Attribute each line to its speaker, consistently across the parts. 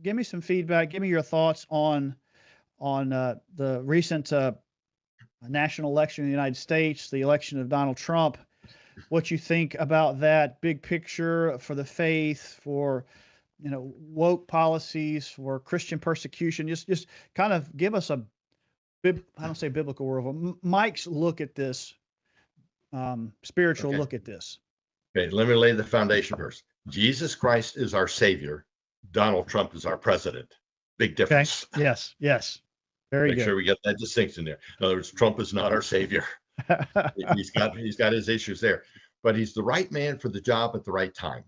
Speaker 1: Give me some feedback. Give me your thoughts on the recent national election in the United States, the election of Donald Trump. What you think about that big picture for the faith, for woke policies, for Christian persecution. Just kind of give us a I don't say biblical world, but Mike's look at this, spiritual
Speaker 2: Okay.
Speaker 1: look at this.
Speaker 2: Okay. Let me lay the foundation first. Jesus Christ is our Savior. Donald Trump is our president. Big
Speaker 1: Okay.
Speaker 2: difference.
Speaker 1: Yes. Yes. Very
Speaker 2: Make
Speaker 1: good.
Speaker 2: sure we get that distinction there. In other words, Trump is not our savior. He's got his issues there, but he's the right man for the job at the right time.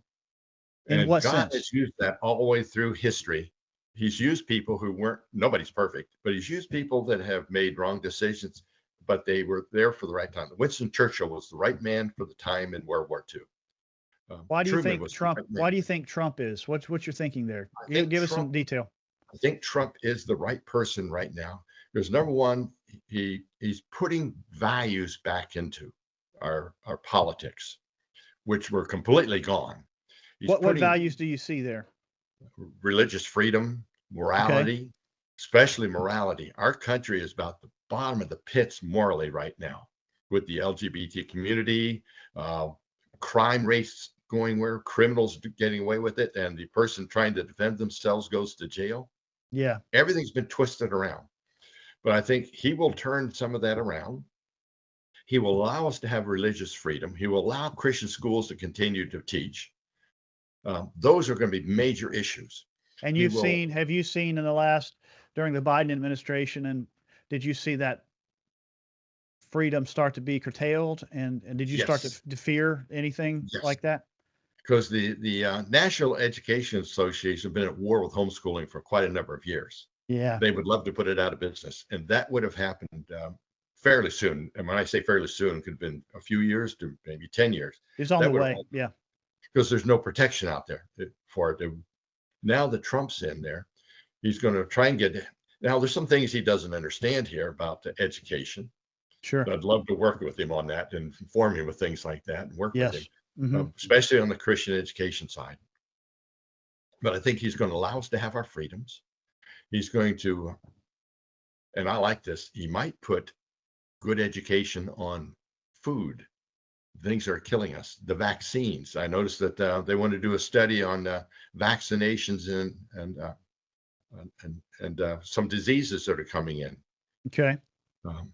Speaker 1: In
Speaker 2: And
Speaker 1: what
Speaker 2: God
Speaker 1: sense?
Speaker 2: has used that all the way through history. He's used people who weren't, nobody's perfect, but he's used people that have made wrong decisions, but they were there for the right time. Winston Churchill was the right man for the time in World War II.
Speaker 1: Why do you
Speaker 2: Truman
Speaker 1: think
Speaker 2: was the
Speaker 1: Trump?
Speaker 2: right
Speaker 1: Why
Speaker 2: man.
Speaker 1: do you think Trump is? What's your thinking there?
Speaker 2: I think
Speaker 1: Give us some
Speaker 2: Trump
Speaker 1: detail.
Speaker 2: I think Trump is the right person right now because number one, he's putting values back into our politics, which were completely gone. He's
Speaker 1: What
Speaker 2: putting
Speaker 1: values do you see there?
Speaker 2: religious freedom,
Speaker 1: Okay.
Speaker 2: morality, especially morality. Our country is about the bottom of the pits morally right now with the LGBT community, uh, crime rates going where criminals getting away with it, and the person trying to defend themselves goes to jail.
Speaker 1: Yeah.
Speaker 2: Everything's been twisted around. But I think he will turn some of that around. He will allow us to have religious freedom. He will allow Christian schools to continue to teach. Those are going to be major issues.
Speaker 1: And
Speaker 2: He will,
Speaker 1: have you seen in the last during the Biden administration, and did you see that freedom start to be curtailed? And did you start
Speaker 2: yes,
Speaker 1: to fear anything
Speaker 2: yes,
Speaker 1: like that?
Speaker 2: because the National Education Association have been at war with homeschooling for quite a number of years.
Speaker 1: Yeah.
Speaker 2: They would love to put it out of business, and that would have happened fairly soon. And when I say fairly soon, it could have been a few years to maybe 10 years.
Speaker 1: It's on
Speaker 2: That
Speaker 1: the
Speaker 2: would have
Speaker 1: way.
Speaker 2: all
Speaker 1: Yeah.
Speaker 2: because there's no protection out there for it. Now that Trump's in there, he's going to try and get. Now, there's some things he doesn't understand here about the education.
Speaker 1: Sure.
Speaker 2: I'd love to work with him on that and inform him with things like that and work with him,
Speaker 1: Yes. Hmm.
Speaker 2: especially on the Christian education side. But I think he's going to allow us to have our freedoms. He's going to, and I like this, he might put good education on food, things that are killing us, the vaccines. I noticed that they want to do a study on vaccinations and some diseases that are coming in.
Speaker 1: Okay.
Speaker 2: Um,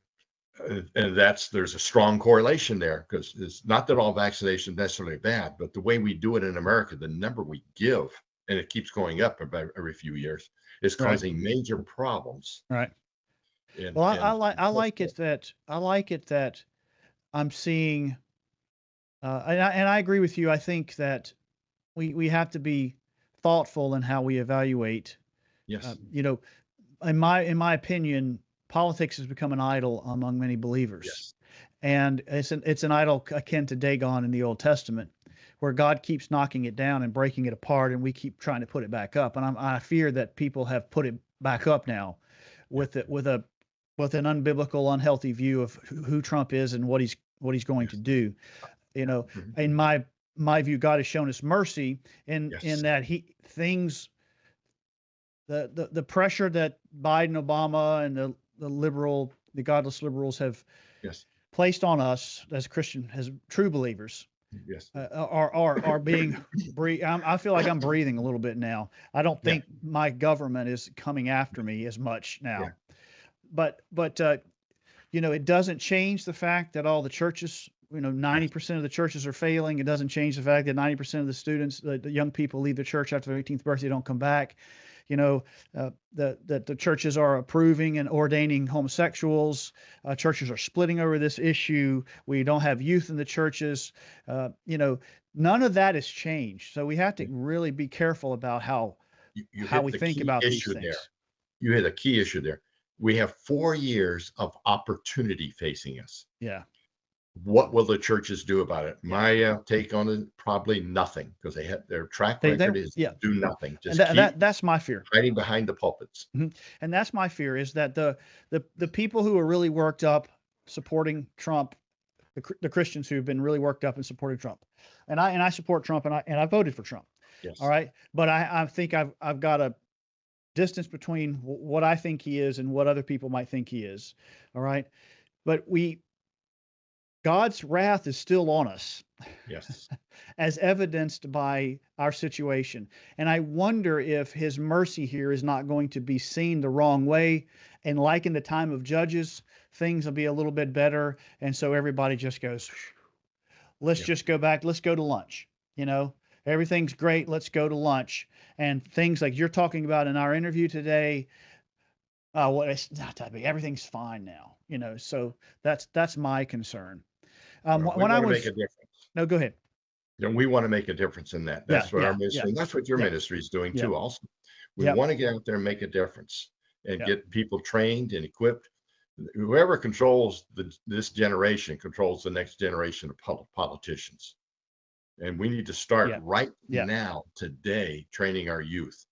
Speaker 2: and there's a strong correlation there because it's not that all vaccination is necessarily bad, but the way we do it in America, the number we give, and it keeps going up about every few years, is
Speaker 1: Right.
Speaker 2: causing major problems.
Speaker 1: Right.
Speaker 2: In
Speaker 1: Well,
Speaker 2: in
Speaker 1: I like it that I'm seeing, and I agree with you. I think that we have to be thoughtful in how we evaluate.
Speaker 2: yes,
Speaker 1: You know, in my opinion, politics has become an idol among many believers,
Speaker 2: yes,
Speaker 1: and it's an idol akin to Dagon in the Old Testament, where God keeps knocking it down and breaking it apart, and we keep trying to put it back up. And I fear that people have put it back up now,
Speaker 2: yeah,
Speaker 1: with with an unbiblical, unhealthy view of who Trump is and what he's going to
Speaker 2: yes,
Speaker 1: do. You know,
Speaker 2: mhm,
Speaker 1: in my view, God has shown us mercy in
Speaker 2: yes,
Speaker 1: that he things the pressure that Biden, Obama, and the godless liberals have
Speaker 2: yes,
Speaker 1: placed on us as as true believers,
Speaker 2: yes,
Speaker 1: are being I feel like I'm breathing a little bit now. I don't
Speaker 2: yeah,
Speaker 1: think my government is coming after me as much
Speaker 2: yeah,
Speaker 1: now, but it doesn't change the fact that all the churches,
Speaker 2: yes,
Speaker 1: 90% of the churches are failing. It doesn't change the fact that 90% of the students, the young people, leave the church after their 18th birthday, don't come back. You know, that the churches are approving and ordaining homosexuals. Churches are splitting over this issue. We don't have youth in the churches. None of that has changed. So we have to
Speaker 2: yeah.
Speaker 1: really be careful about
Speaker 2: You
Speaker 1: how
Speaker 2: hit
Speaker 1: we
Speaker 2: the
Speaker 1: think
Speaker 2: key
Speaker 1: about these
Speaker 2: issue there.
Speaker 1: things.
Speaker 2: You hit a key issue there. We have 4 years of opportunity facing us.
Speaker 1: Yeah.
Speaker 2: What will the churches do about it?
Speaker 1: Yeah.
Speaker 2: My take on it, probably nothing, because they have their track
Speaker 1: They
Speaker 2: record is
Speaker 1: yeah.
Speaker 2: do nothing.
Speaker 1: And
Speaker 2: Just keep
Speaker 1: that's my fear.
Speaker 2: hiding behind the pulpits.
Speaker 1: Mhm. And that's my fear, is that the people who are really worked up supporting Trump, the Christians who've been really worked up and supporting Trump, and I support Trump, and I voted for Trump. All
Speaker 2: Yes.
Speaker 1: right, but I think I've got to distance between what I think he is and what other people might think he is. All right. But God's wrath is still on us,
Speaker 2: Yes.
Speaker 1: as evidenced by our situation. And I wonder if his mercy here is not going to be seen the wrong way. And like in the time of Judges, things will be a little bit better. And so everybody just goes, let's
Speaker 2: Yeah.
Speaker 1: just go back. Let's go to lunch. You know, everything's great. Let's go to lunch. And things like you're talking about in our interview today, well, it's not that big. Everything's fine now. You know, so that's my concern.
Speaker 2: Well, we
Speaker 1: When I
Speaker 2: want to make
Speaker 1: was
Speaker 2: a difference.
Speaker 1: no, go ahead.
Speaker 2: And we want to make a difference in that.
Speaker 1: Yeah,
Speaker 2: That's what our
Speaker 1: yeah, yeah,
Speaker 2: ministry, and that's what your
Speaker 1: yeah,
Speaker 2: ministry is doing
Speaker 1: yeah,
Speaker 2: too, also. We
Speaker 1: yeah,
Speaker 2: want to get out there and make a difference and
Speaker 1: yeah,
Speaker 2: get people trained and equipped. Whoever controls this generation controls the next generation of politicians. And we need to start
Speaker 1: yeah,
Speaker 2: right
Speaker 1: yeah,
Speaker 2: now, today, training our youth